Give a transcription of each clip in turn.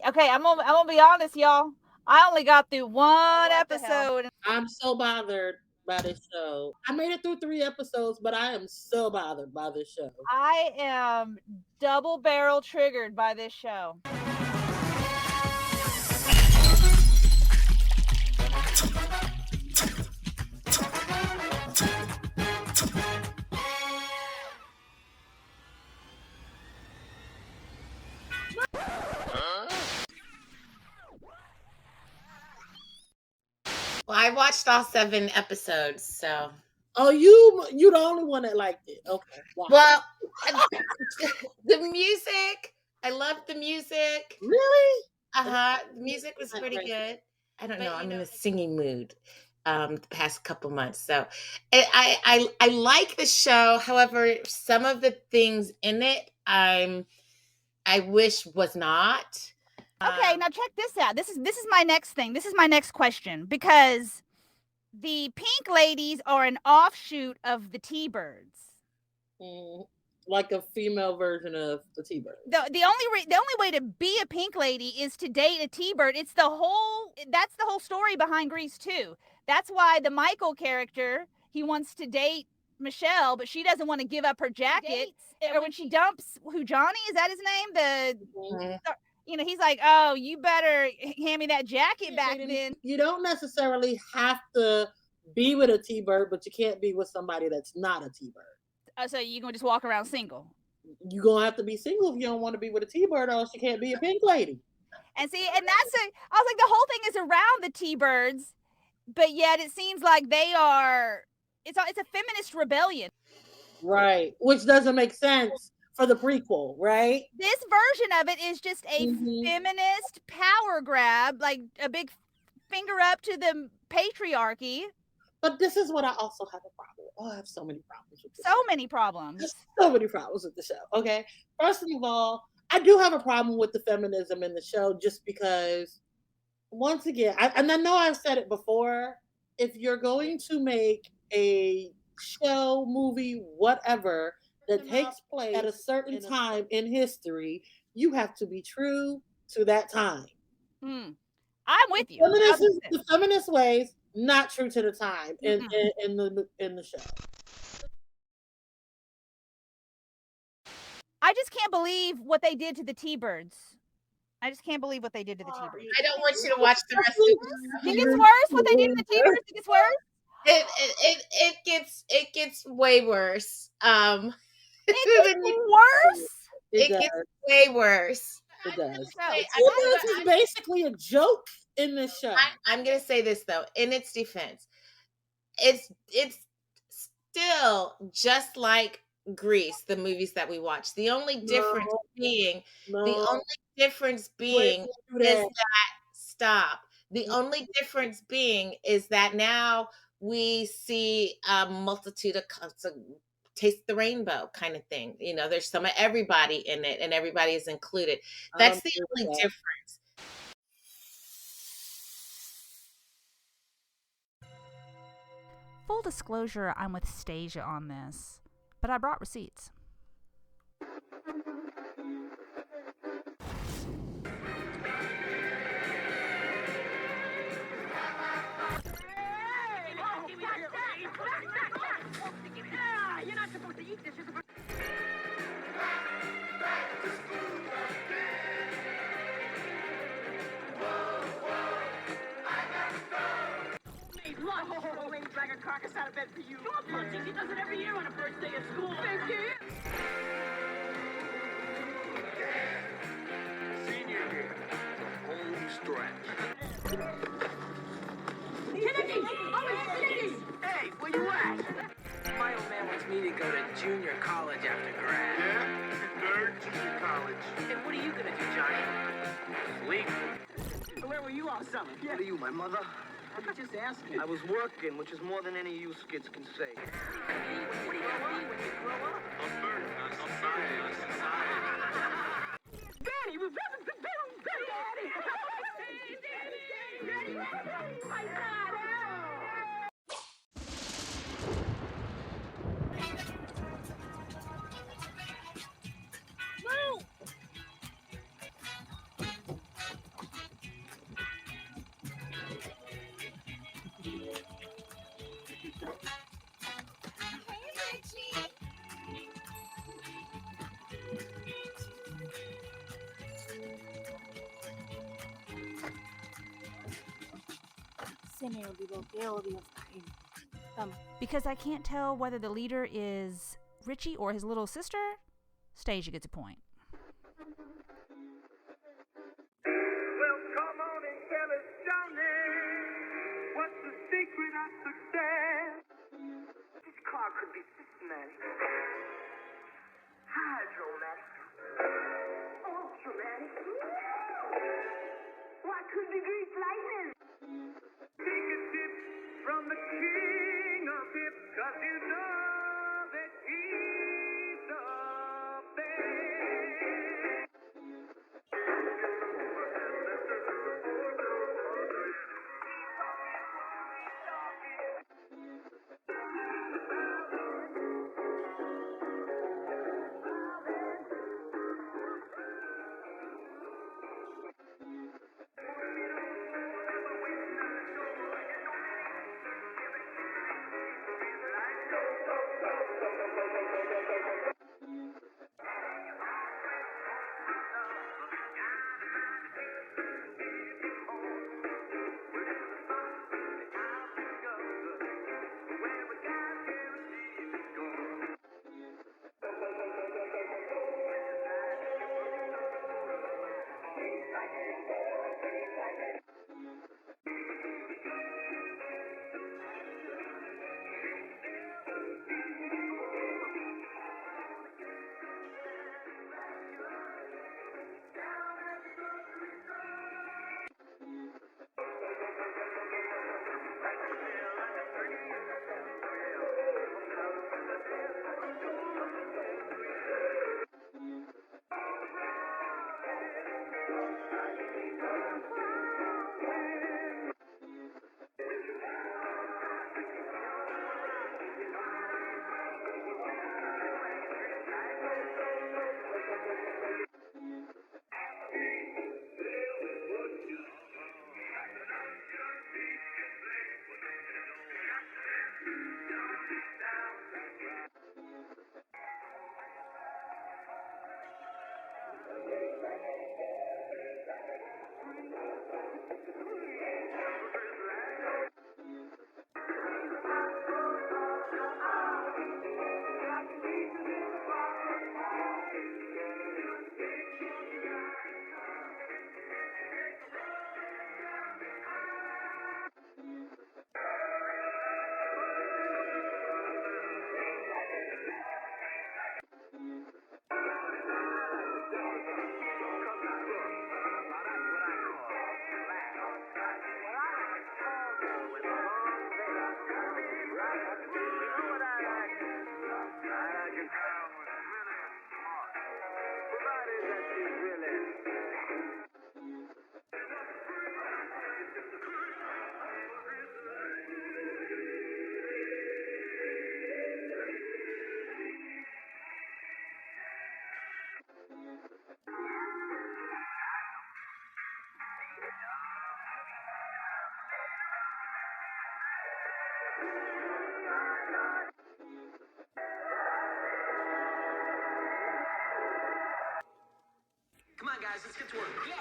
Okay, I'm gonna be honest, y'all. I only got through one episode. I'm so bothered by this show. I made it through 3 episodes, but I am so bothered by this show. I am double barrel triggered by this show. Well, I watched all 7 episodes, so. Oh, you the only one that liked it. Okay. Wow. Well, the music, I loved the music. Really? The music was pretty good. I don't know. I'm in a singing mood the past couple months. So I like the show. However, some of the things in it I wish was not. Okay, now check this out. This is my next thing. This is my next question, because the Pink Ladies are an offshoot of the T-Birds. Like a female version of the T-Bird. The only way to be a Pink Lady is to date a T-Bird. That's the whole story behind Grease 2. That's why the Michael character, he wants to date Michelle, but she doesn't want to give up her jacket. Or when she dumps Johnny, is that his name? He's like, oh, you better hand me that jacket back then. You don't necessarily have to be with a T-Bird, but you can't be with somebody that's not a T-Bird. So you're going to just walk around single? You're going to have to be single if you don't want to be with a T-Bird, or else you can't be a Pink Lady. And see, I was like, the whole thing is around the T-Birds, but yet it seems like it's a feminist rebellion. Right, which doesn't make sense for the prequel, right? This version of it is just a feminist power grab, like a big finger up to the patriarchy. But this is what I also have a problem with. Oh, I have so many problems with this. So many problems with the show, okay? First of all, I do have a problem with the feminism in the show, just because, once again, I know I've said it before, if you're going to make a show, movie, whatever, that takes place at a certain time in history, you have to be true to that time. I'm with you. The feminist ways, not true to the time in the show. I just can't believe what they did to the T-Birds. I just can't believe what they did to the T-Birds. I don't want you to watch the rest of it. Think it's worse what they did to the T-Birds? Think it's worse? It gets way worse. It gets worse? It gets way worse. It does. This is basically a joke in this show. I'm gonna say this though, in its defense, it's still just like Grease, the movies that we watch. The only difference being The only difference being is that now we see a multitude of taste the rainbow kind of thing. There's some of everybody in it, and everybody is included. That's the only difference. Full disclosure, I'm with Stasia on this, but I brought receipts. You're not supposed to eat this. You're supposed drag a carcass out of bed for you. Come on, Punchie. He does it every year on a first day of school. Thank you. Senior year, the home stretch. Kennedy! Oh, it's Kennedy! Hey, where you at? My old man wants me to go to junior college after grad. Yeah, third junior college. And what are you gonna do, Johnny? Sleep. Where were you all summer? What are you, my mother? I'm just asking. I was working, which is more than any of you kids can say. What are you gonna be when you grow up? A society. Daddy, we've got the Daddy! Daddy! My God! se me olvidó que odio a esta gente. Because I can't tell whether the leader is Richie or his little sister, Stasia gets a point. Well, come on and tell us, Johnny, what's the secret of success? This car could be systematic, hydromatic, ultramatic. What could be grease lightning? Take a tip from the king of hip, 'cause you know that he's the best. Come on, guys, let's get to work. Yeah.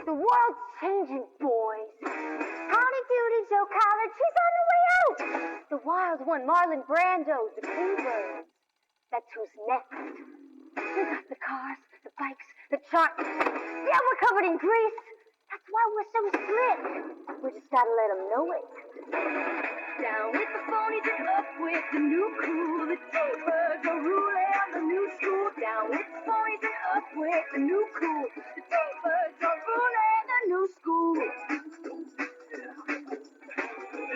The world's changing, boys. Howdy doody, Joe College, he's on the way out. The wild one, Marlon Brando, the T-Birds. That's who's next. We got the cars, the bikes, the charts. Yeah, we're covered in grease. That's why we're so slick. We just gotta let them know it. Down with the phonies and up with the new crew. The T-Birds are ruling the new school. Down with the phonies and up with the new crew. The T-Birds are ruling the new school. The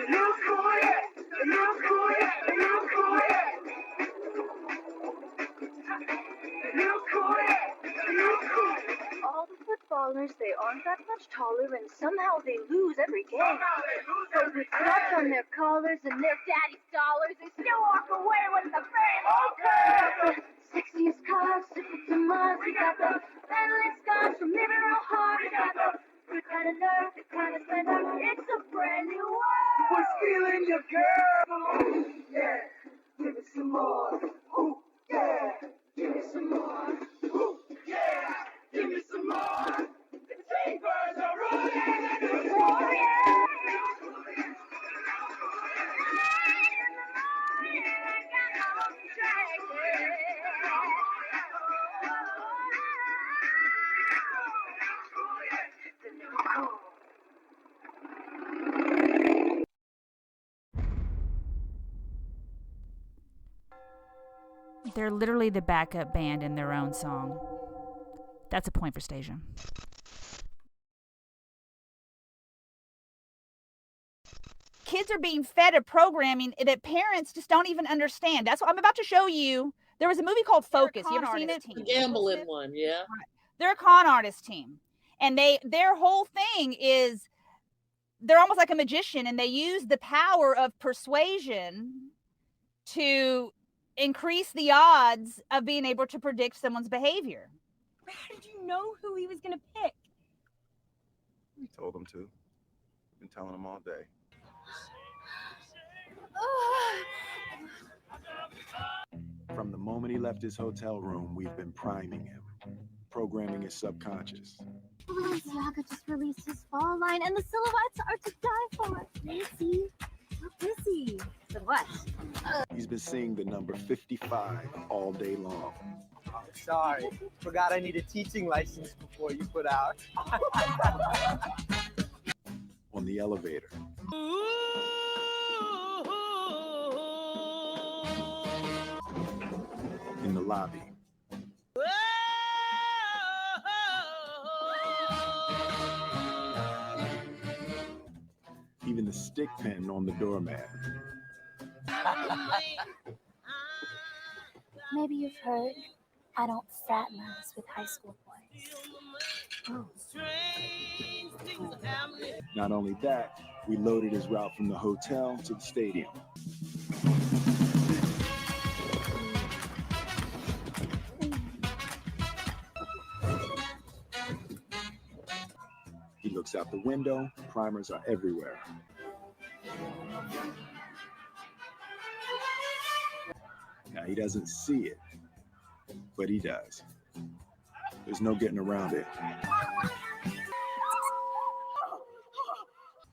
new school, yeah. The new school, yeah. The new school, yeah. The new school, yeah. The new school. All the footballers, they aren't that much taller, and somehow they lose every game. So with cuts on their collars and their daddy's dollars, they still walk away with the fame. Okay! The sexiest cars, super to Mars. We got the endless guns from living real hard. We got the good kind of nerve, the kind of spender. It's a brand new world. We're stealing your girl. Yeah, give me some more. Ooh, yeah, give me some more. Ooh, yeah, give me some more. They're literally the backup band in their own song. That's a point for Stasia. Kids are being fed a programming that parents just don't even understand. That's what I'm about to show you. There was a movie called Focus. You ever seen it? The gambling one, yeah. They're a con artist team. And their whole thing is they're almost like a magician, and they use the power of persuasion to increase the odds of being able to predict someone's behavior. How did you know who he was gonna pick? We told him to. We've been telling him all day. From the moment he left his hotel room, we've been priming him, programming his subconscious. Balenciaga just released his fall line, and the silhouettes are to die for. Missy, so busy. So what? He's been seeing the number 55 all day long. Oh, sorry, forgot I need a teaching license before you put out. On the elevator. In the lobby. Even the stick pin on the doormat. Maybe you've heard I don't fraternize with high school boys. Oh. Not only that, we loaded his route from the hotel to the stadium. He looks out the window, primers are everywhere. Now he doesn't see it, but he does. There's no getting around it.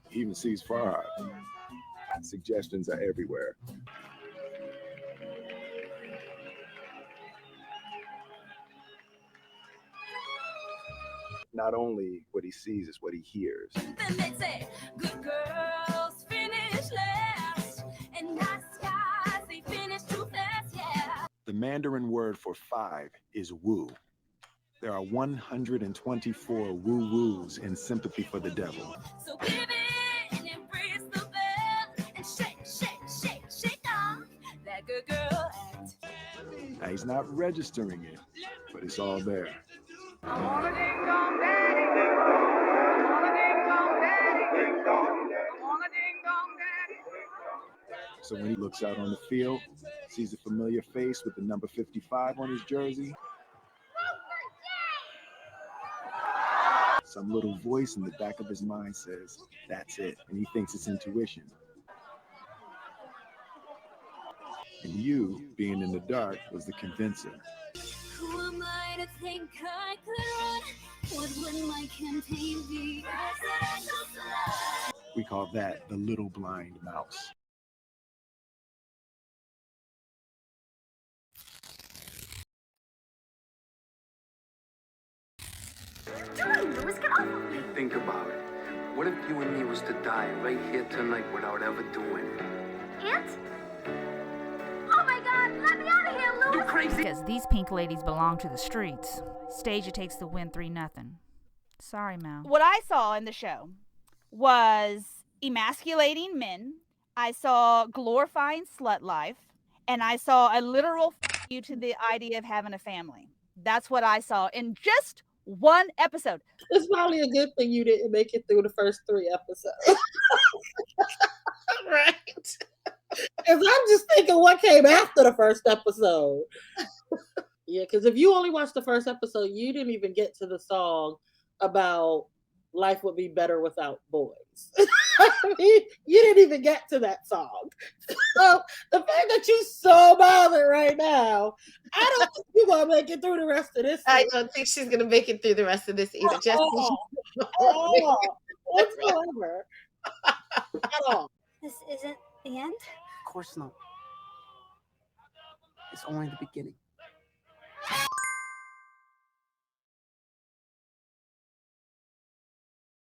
He even sees Farhad. Suggestions are everywhere. Not only what he sees is what he hears. Then they say, good girls finish last, and nice guys, they finish too fast, yeah. The Mandarin word for 5 is woo. There are 124 woo-woos in sympathy for the devil. So give it and embrace the bell, and shake, shake, shake, shake off that good girl act. Now he's not registering it, but it's all there. I wanna ding dong daddy, ding dong. I wanna ding dong daddy, ding dong. I wanna ding dong daddy, ding dong. So when he looks out on the field, sees a familiar face with the number 55 on his jersey, some little voice in the back of his mind says, that's it, and he thinks it's intuition. And you, being in the dark, was the convincer. Who am I to think I could run? What would my campaign be? We call that the little blind mouse. Lewis, get off of me! Think about it. What if you and me was to die right here tonight without ever doing it? Aunt? Oh my God, let me out of here, Lewis! You crazy? Because these pink ladies belong to the streets. Stasia takes the win 3-0. Sorry, Mal. What I saw in the show was emasculating men. I saw glorifying slut life. And I saw a literal you to the idea of having a family. That's what I saw in just one episode. It's probably a good thing you didn't make it through the first 3 episodes. Right. Because I'm just thinking what came after the first episode. Yeah, because if you only watched the first episode, you didn't even get to the song about life would be better without boys. I mean, you didn't even get to that song. So the fact that you're so bothered right now, I don't think you're going to make it through the rest of this. I don't think she's going to make it through the rest of this either. Just whatsoever. At all. This isn't the end? Of course not. is only the beginning.